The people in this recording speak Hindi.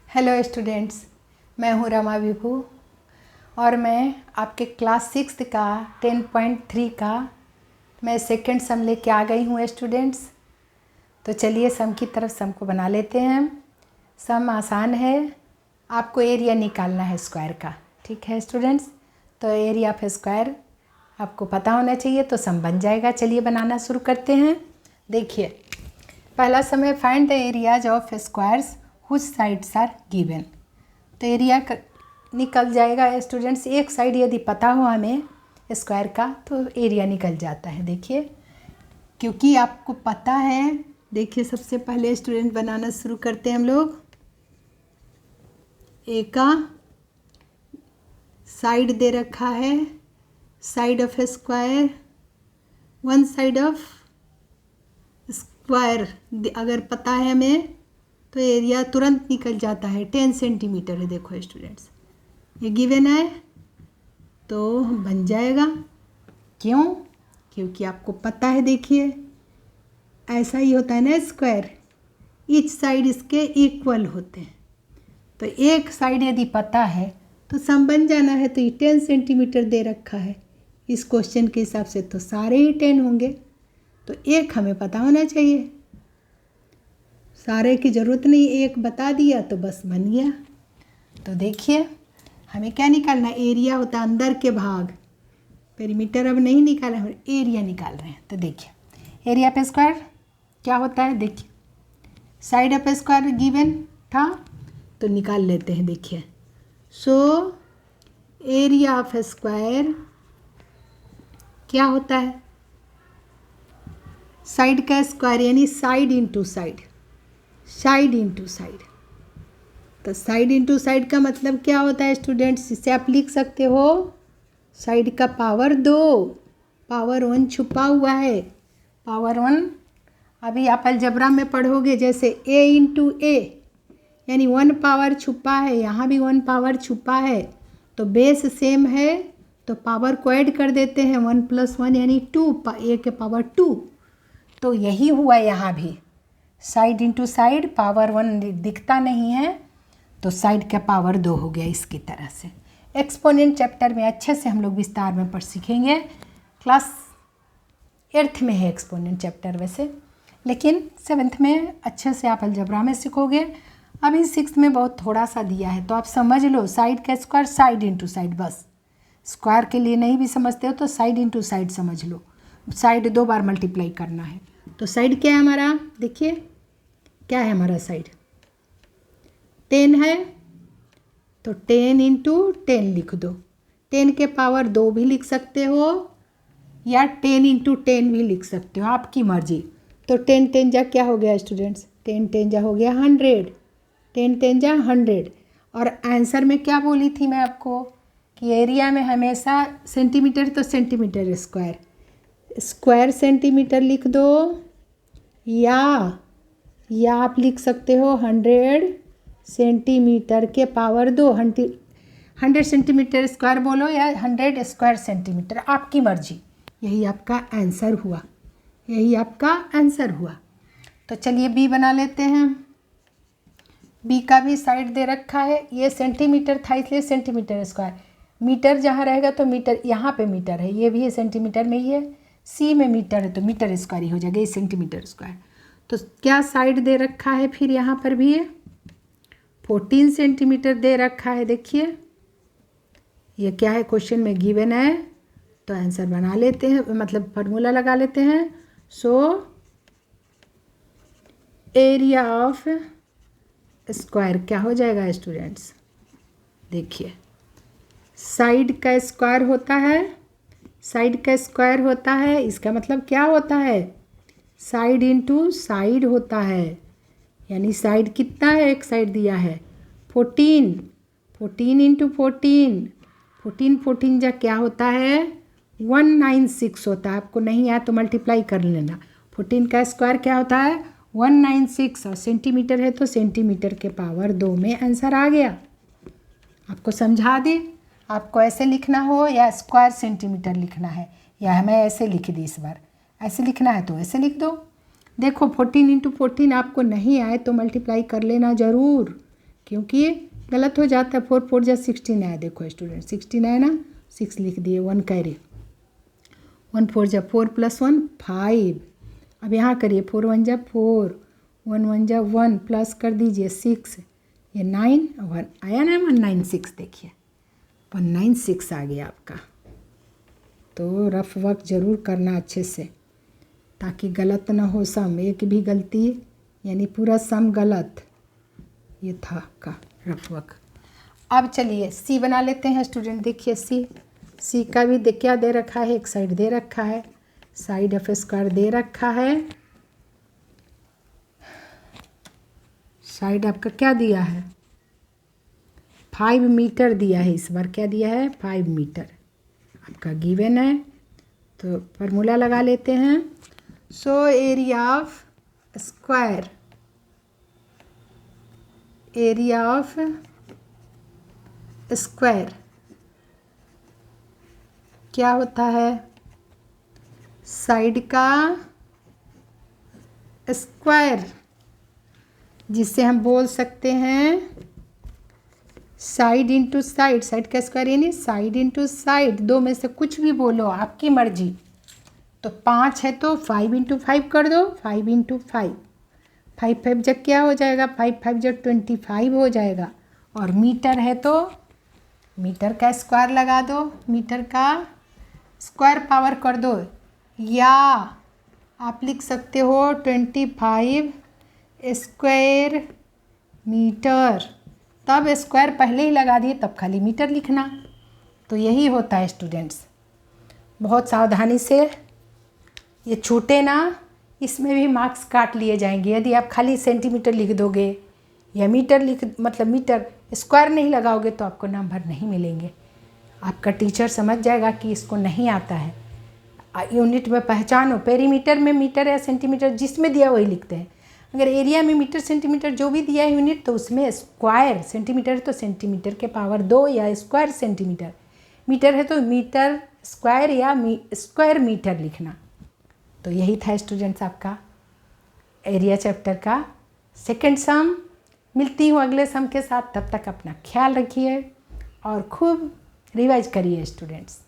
हेलो स्टूडेंट्स, मैं हूँ रमा विभू और मैं आपके क्लास 6 का 10.3 का मैं सेकंड सम लेके आ गई हूँ स्टूडेंट्स। तो चलिए सम की तरफ सम को बना लेते हैं। सम आसान है, आपको एरिया निकालना है स्क्वायर का। ठीक है स्टूडेंट्स, तो एरिया ऑफ स्क्वायर आपको पता होना चाहिए तो सम बन जाएगा। चलिए बनाना शुरू करते हैं। देखिए, पहला सम है find the areas of squares which sides are given. तो एरिया निकल जाएगा स्टूडेंट्स। एक साइड यदि पता हो हमें स्क्वायर का तो एरिया निकल जाता है। देखिए, क्योंकि आपको पता है। देखिए, सबसे पहले स्टूडेंट बनाना शुरू करते हैं हम लोग। ए का साइड दे रखा है, side of square, one side of square अगर पता है हमें तो एरिया तुरंत निकल जाता है। 10 सेंटीमीटर है। देखो स्टूडेंट्स, ये गिवन है तो बन जाएगा। क्यों? क्योंकि आपको पता है। देखिए, ऐसा ही होता है ना स्क्वायर, ईच साइड इसके इक्वल होते हैं। तो एक साइड यदि पता है तो सम बन जाना है। तो ये 10 सेंटीमीटर दे रखा है इस क्वेश्चन के हिसाब से, तो सारे ही 10 होंगे। तो एक हमें पता होना चाहिए, सारे की ज़रूरत नहीं, एक बता दिया तो बस बन गया। तो देखिए, हमें क्या निकालना है? एरिया होता है अंदर के भाग। पेरीमीटर अब नहीं निकाला, हम एरिया निकाल रहे हैं। तो देखिए, एरिया पे स्क्वायर क्या होता है? देखिए, साइड ऑफ स्क्वायर गिवन था तो निकाल लेते हैं। देखिए, सो एरिया ऑफ स्क्वायर क्या होता है? साइड का स्क्वायर यानी side into side, side into side. तो साइड इंटू साइड का मतलब क्या होता है स्टूडेंट्स? इसे आप लिख सकते हो साइड का पावर 2, पावर 1 छुपा हुआ है। पावर 1 अभी आप अलजबरा में पढ़ोगे, जैसे a इंटू ए यानी 1 पावर छुपा है, यहाँ भी 1 पावर छुपा है। तो बेस सेम है तो पावर को ऐड कर देते हैं, 1 + 1 यानी 2, a के पावर 2। तो यही हुआ यहाँ भी, साइड इंटू साइड, पावर 1 दिखता नहीं है तो साइड का पावर 2 हो गया। इसकी तरह से एक्सपोनेंट चैप्टर में अच्छे से हम लोग विस्तार में पढ़ सीखेंगे। क्लास 8th में है एक्सपोनेंट चैप्टर वैसे, लेकिन 7th में अच्छे से आप अलजबरा में सीखोगे। अभी 6th में बहुत थोड़ा सा दिया है, तो आप समझ लो साइड का स्क्वायर, साइड इंटू साइड। बस स्क्वायर के लिए नहीं भी समझते हो तो साइड इंटू साइड समझ लो। साइड 2 बार मल्टीप्लाई करना है। तो साइड क्या है हमारा? देखिए, क्या है हमारा साइड? 10 है तो 10 इंटू 10 लिख दो। 10 के पावर 2 भी लिख सकते हो या 10 इंटू 10 भी लिख सकते हो, आपकी मर्जी। तो 10 10 जा क्या हो गया स्टूडेंट्स? 10 10 जा हो गया 100। 10 10 जा 100। और आंसर में क्या बोली थी मैं आपको कि एरिया में हमेशा सेंटीमीटर तो सेंटीमीटर स्क्वायर, स्क्वायर सेंटीमीटर लिख दो, या आप लिख सकते हो 100 सेंटीमीटर के पावर 2। 100 सेंटीमीटर स्क्वायर बोलो या 100 स्क्वायर सेंटीमीटर, आपकी मर्जी। यही आपका आंसर हुआ, यही आपका आंसर हुआ। तो चलिए बी बना लेते हैं। बी का भी साइड दे रखा है, ये सेंटीमीटर था इसलिए सेंटीमीटर स्क्वायर। मीटर जहाँ रहेगा तो मीटर, यहाँ पे मीटर है, ये भी है सेंटीमीटर में ही है। सी में मीटर है तो मीटर स्क्वायर ही हो जाएगा, ये सेंटीमीटर स्क्वायर। तो क्या साइड दे रखा है फिर यहाँ पर भी है? 14 सेंटीमीटर दे रखा है। देखिए, ये क्या है क्वेश्चन में गिवन है, तो आंसर बना लेते हैं, मतलब फार्मूला लगा लेते हैं। सो एरिया ऑफ स्क्वायर क्या हो जाएगा स्टूडेंट्स? देखिए, साइड का स्क्वायर होता है, साइड का स्क्वायर होता है, इसका मतलब क्या होता है? साइड इंटू साइड होता है। यानी साइड कितना है? एक साइड दिया है 14, 14 इंटू 14, 14 14 जा क्या होता है? 196 होता है। आपको नहीं आया तो मल्टीप्लाई कर लेना। 14 का स्क्वायर क्या होता है? 196। और सेंटीमीटर है तो सेंटीमीटर के पावर 2 में आंसर आ गया। आपको समझा दे, आपको ऐसे लिखना हो या स्क्वायर सेंटीमीटर लिखना है, या हमें ऐसे लिख दी, इस बार ऐसे लिखना है तो ऐसे लिख दो। देखो 14 इंटू 14 आपको नहीं आए तो मल्टीप्लाई कर लेना ज़रूर, क्योंकि ये गलत हो जाता है। 4 4 जा 16 आया, देखो स्टूडेंट 16 आया ना, 6 लिख दिए, 1 कैरी, 1 4 जा 4 + 1 5। अब यहाँ करिए 4 1 जा 4, 1 1 जा 1 प्लस कर दीजिए 6, ये 9 1 आया ना, 196 देखिए 196 आ गया आपका। तो रफ वर्क ज़रूर करना अच्छे से ताकि गलत ना हो सम, एक भी गलती यानी पूरा सम गलत। ये था आपका रफ वर्क। अब चलिए सी बना लेते हैं स्टूडेंट। देखिए सी का भी क्या दे रखा है, एक साइड दे रखा है, साइड ऑफ स्क्वायर दे रखा है। साइड आपका क्या दिया है, 5 मीटर दिया है, इस बार क्या दिया है 5 मीटर आपका गिवन है। तो फार्मूला लगा लेते हैं। So area of square, area of square क्या होता है, साइड का स्क्वायर, जिससे हम बोल सकते हैं साइड इंटू साइड। साइड का स्क्वायर यानी साइड इंटू साइड, दो में से कुछ भी बोलो, आपकी मर्जी। तो 5 है तो 5 × 5 कर दो, 5 × 5, 5 5 जब क्या हो जाएगा, 5 5 जब 25 हो जाएगा। और मीटर है तो मीटर का स्क्वायर लगा दो, मीटर का स्क्वायर पावर कर दो, या आप लिख सकते हो 25 स्क्वायर मीटर। तब स्क्वायर पहले ही लगा दिए, तब खाली मीटर लिखना। तो यही होता है स्टूडेंट्स, बहुत सावधानी से ये छूटे ना, इसमें भी मार्क्स काट लिए जाएंगे यदि आप खाली सेंटीमीटर लिख दोगे या मीटर मतलब मीटर स्क्वायर नहीं लगाओगे तो आपको नंबर नहीं मिलेंगे। आपका टीचर समझ जाएगा कि इसको नहीं आता है। यूनिट में पहचानो, पेरीमीटर में मीटर या सेंटीमीटर जिसमें दिया वही लिखते हैं। अगर एरिया में मीटर सेंटीमीटर जो भी दिया है यूनिट, तो उसमें स्क्वायर, सेंटीमीटर तो सेंटीमीटर के पावर 2 या स्क्वायर सेंटीमीटर, मीटर है तो मीटर स्क्वायर या स्क्वायर मीटर लिखना। तो यही था स्टूडेंट्स आपका एरिया चैप्टर का सेकंड सम। मिलती हूँ अगले सम के साथ, तब तक अपना ख्याल रखिए और खूब रिवाइज करिए स्टूडेंट्स।